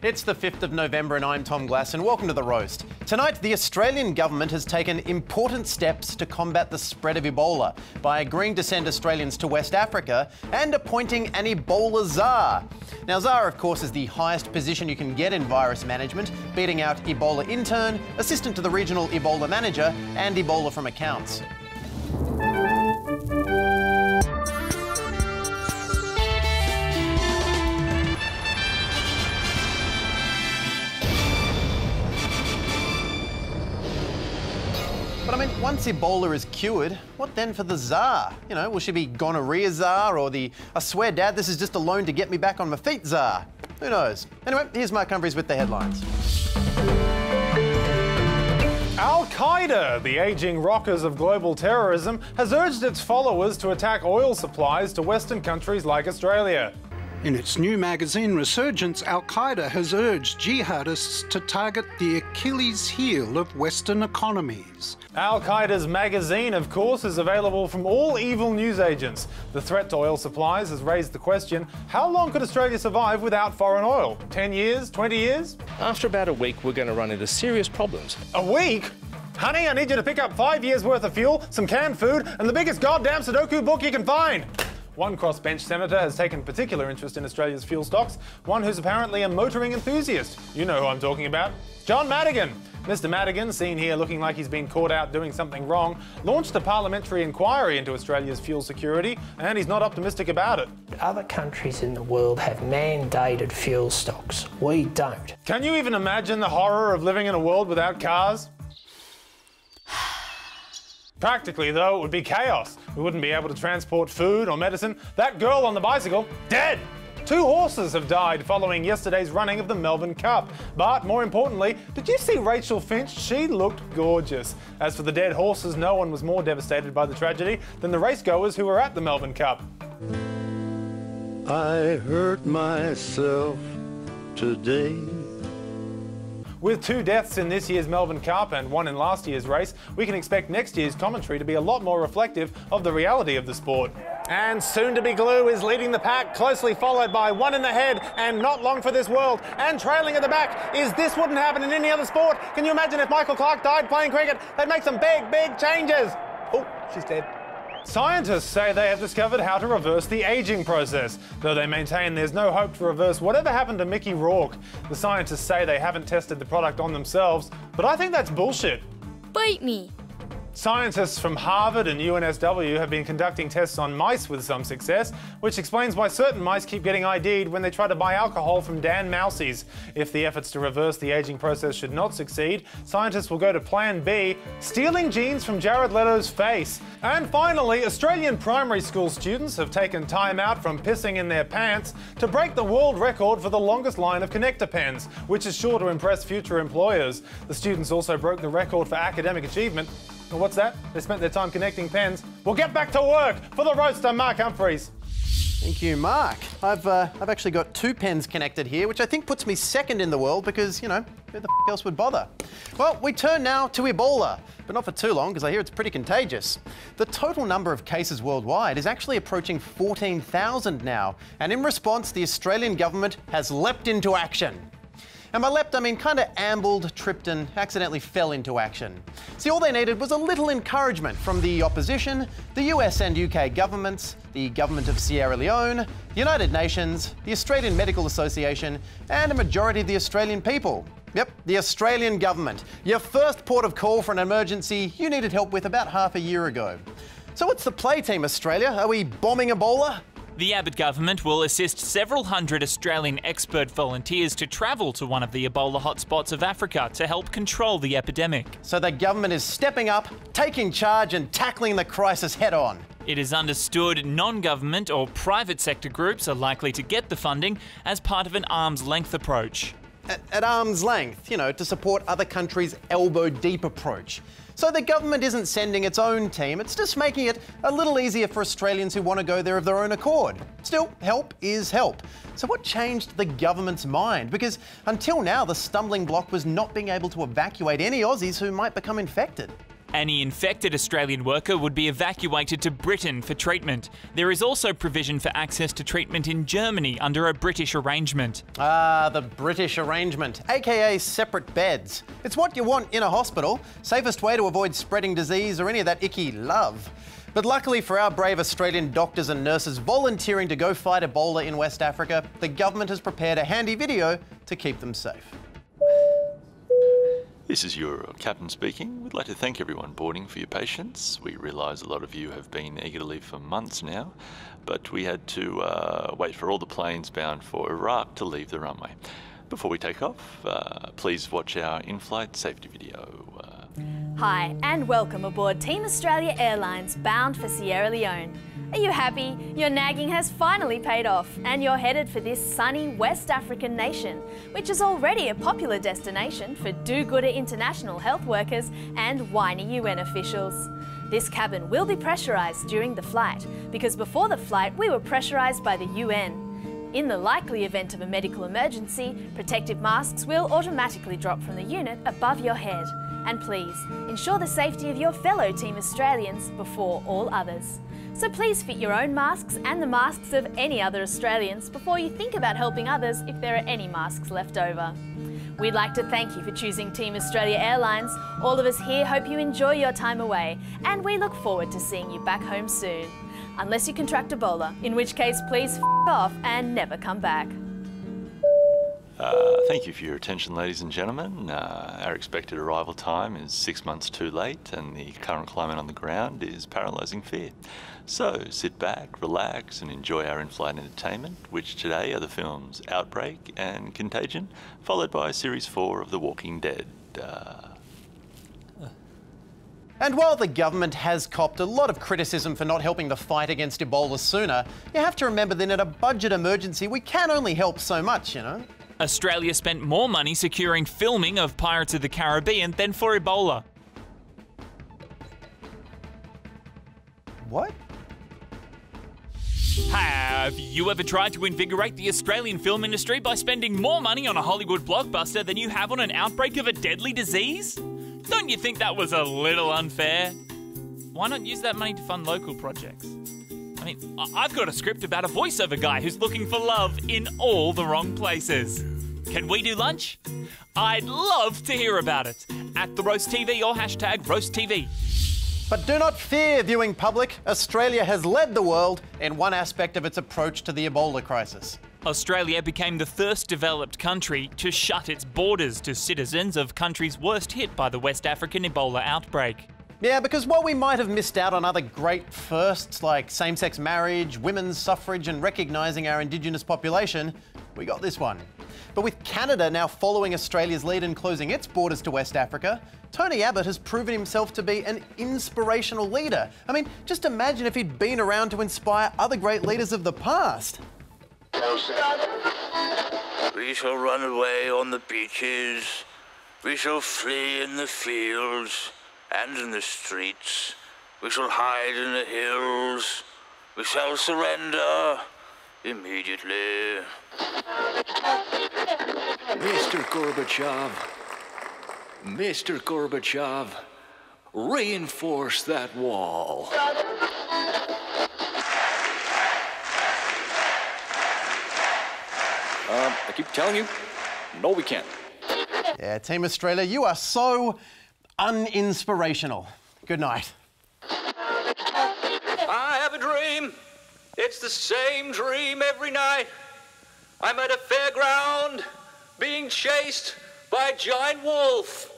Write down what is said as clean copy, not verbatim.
It's the 5th of November and I'm Tom Glass and welcome to The Roast. Tonight, the Australian government has taken important steps to combat the spread of Ebola by agreeing to send Australians to West Africa and appointing an Ebola czar. Now, czar, of course, is the highest position you can get in virus management, beating out Ebola intern, assistant to the regional Ebola manager and Ebola from accounts. But I mean, once Ebola is cured, what then for the czar? You know, will she be gonorrhea czar or the I swear, Dad, this is just a loan to get me back on my feet czar? Who knows? Anyway, here's Mark Humphries with the headlines. Al-Qaeda, the ageing rockers of global terrorism, has urged its followers to attack oil supplies to Western countries like Australia. In its new magazine Resurgence, Al-Qaeda has urged jihadists to target the Achilles heel of Western economies. Al-Qaeda's magazine, of course, is available from all evil newsagents. The threat to oil supplies has raised the question, how long could Australia survive without foreign oil? 10 years? 20 years? After about a week, we're going to run into serious problems. A week? Honey, I need you to pick up 5 years' worth of fuel, some canned food, and the biggest goddamn Sudoku book you can find. One crossbench senator has taken particular interest in Australia's fuel stocks, one who's apparently a motoring enthusiast. You know who I'm talking about. John Madigan. Mr Madigan, seen here looking like he's been caught out doing something wrong, launched a parliamentary inquiry into Australia's fuel security, and he's not optimistic about it. Other countries in the world have mandated fuel stocks. We don't. Can you even imagine the horror of living in a world without cars? Practically, though, it would be chaos. We wouldn't be able to transport food or medicine. That girl on the bicycle, dead! 2 horses have died following yesterday's running of the Melbourne Cup. But more importantly, did you see Rachel Finch? She looked gorgeous. As for the dead horses, no one was more devastated by the tragedy than the racegoers who were at the Melbourne Cup. I hurt myself today. With 2 deaths in this year's Melbourne Cup and 1 in last year's race, we can expect next year's commentary to be a lot more reflective of the reality of the sport. And soon-to-be Glue is leading the pack, closely followed by One in the Head and Not Long for This World. And trailing at the back is This Wouldn't Happen in Any Other Sport. Can you imagine if Michael Clarke died playing cricket? They'd make some big, big changes. Oh, she's dead. Scientists say they have discovered how to reverse the ageing process, though they maintain there's no hope to reverse whatever happened to Mickey Rourke. The scientists say they haven't tested the product on themselves, but I think that's bullshit. Bite me. Scientists from Harvard and UNSW have been conducting tests on mice with some success, which explains why certain mice keep getting ID'd when they try to buy alcohol from Dan Mousey's. If the efforts to reverse the ageing process should not succeed, scientists will go to Plan B, stealing genes from Jared Leto's face. And finally, Australian primary school students have taken time out from pissing in their pants to break the world record for the longest line of connector pens, which is sure to impress future employers. The students also broke the record for academic achievement. Well, what's that? They spent their time connecting pens. We'll get back to work. For The Roast, I'm Mark Humphries. Thank you, Mark. I've actually got 2 pens connected here, which I think puts me second in the world because, you know, who the f else would bother? Well, we turn now to Ebola, but not for too long because I hear it's pretty contagious. The total number of cases worldwide is actually approaching 14,000 now, and in response, the Australian government has leapt into action. And by leapt, I mean kind of ambled, tripped and accidentally fell into action. See, all they needed was a little encouragement from the opposition, the US and UK governments, the government of Sierra Leone, the United Nations, the Australian Medical Association, and a majority of the Australian people. Yep, the Australian government. Your first port of call for an emergency you needed help with about half a year ago. So what's the play, Team Australia? Are we bombing Ebola? The Abbott government will assist several hundred Australian expert volunteers to travel to one of the Ebola hotspots of Africa to help control the epidemic. So the government is stepping up, taking charge and tackling the crisis head on. It is understood non-government or private sector groups are likely to get the funding as part of an arm's length approach. At arm's length, you know, to support other countries' elbow-deep approach. So the government isn't sending its own team, it's just making it a little easier for Australians who want to go there of their own accord. Still, help is help. So what changed the government's mind? Because until now, the stumbling block was not being able to evacuate any Aussies who might become infected. Any infected Australian worker would be evacuated to Britain for treatment. There is also provision for access to treatment in Germany under a British arrangement. Ah, the British arrangement, aka separate beds. It's what you want in a hospital. Safest way to avoid spreading disease or any of that icky love. But luckily for our brave Australian doctors and nurses volunteering to go fight Ebola in West Africa, the government has prepared a handy video to keep them safe. This is your captain speaking. We'd like to thank everyone boarding for your patience. We realise a lot of you have been eager to leave for months now, but we had to wait for all the planes bound for Iraq to leave the runway. Before we take off, please watch our in-flight safety video. Hi, and welcome aboard Team Australia Airlines bound for Sierra Leone. Are you happy? Your nagging has finally paid off and you're headed for this sunny West African nation, which is already a popular destination for do-gooder international health workers and whiny UN officials. This cabin will be pressurised during the flight because before the flight we were pressurised by the UN. In the likely event of a medical emergency, protective masks will automatically drop from the unit above your head. And please, ensure the safety of your fellow Team Australians before all others. So please fit your own masks and the masks of any other Australians before you think about helping others if there are any masks left over. We'd like to thank you for choosing Team Australia Airlines. All of us here hope you enjoy your time away, and we look forward to seeing you back home soon. Unless you contract Ebola, in which case please f*** off and never come back. Thank you for your attention, ladies and gentlemen. Our expected arrival time is 6 months too late, and the current climate on the ground is paralysing fear. So sit back, relax, and enjoy our in-flight entertainment, which today are the films Outbreak and Contagion, followed by Series 4 of The Walking Dead. And while the government has copped a lot of criticism for not helping the fight against Ebola sooner, you have to remember that in a budget emergency, we can only help so much, you know? Australia spent more money securing filming of Pirates of the Caribbean than for Ebola. What? Have you ever tried to invigorate the Australian film industry by spending more money on a Hollywood blockbuster than you have on an outbreak of a deadly disease? Don't you think that was a little unfair? Why not use that money to fund local projects? I mean, I've got a script about a voiceover guy who's looking for love in all the wrong places. Can we do lunch? I'd love to hear about it. At the Roast TV or hashtag Roast TV. But do not fear, viewing public. Australia has led the world in one aspect of its approach to the Ebola crisis. Australia became the first developed country to shut its borders to citizens of countries worst hit by the West African Ebola outbreak. Yeah, because while we might have missed out on other great firsts like same-sex marriage, women's suffrage and recognising our Indigenous population, we got this one. But with Canada now following Australia's lead in closing its borders to West Africa, Tony Abbott has proven himself to be an inspirational leader. I mean, just imagine if he'd been around to inspire other great leaders of the past. We shall run away on the beaches. We shall flee in the fields and in the streets. We shall hide in the hills. We shall surrender immediately. Mr. Gorbachev, reinforce that wall. I keep telling you, no we can't. Yeah, Team Australia, you are so uninspirational. Good night. I have a dream. It's the same dream every night. I'm at a fairground being chased by a giant wolf.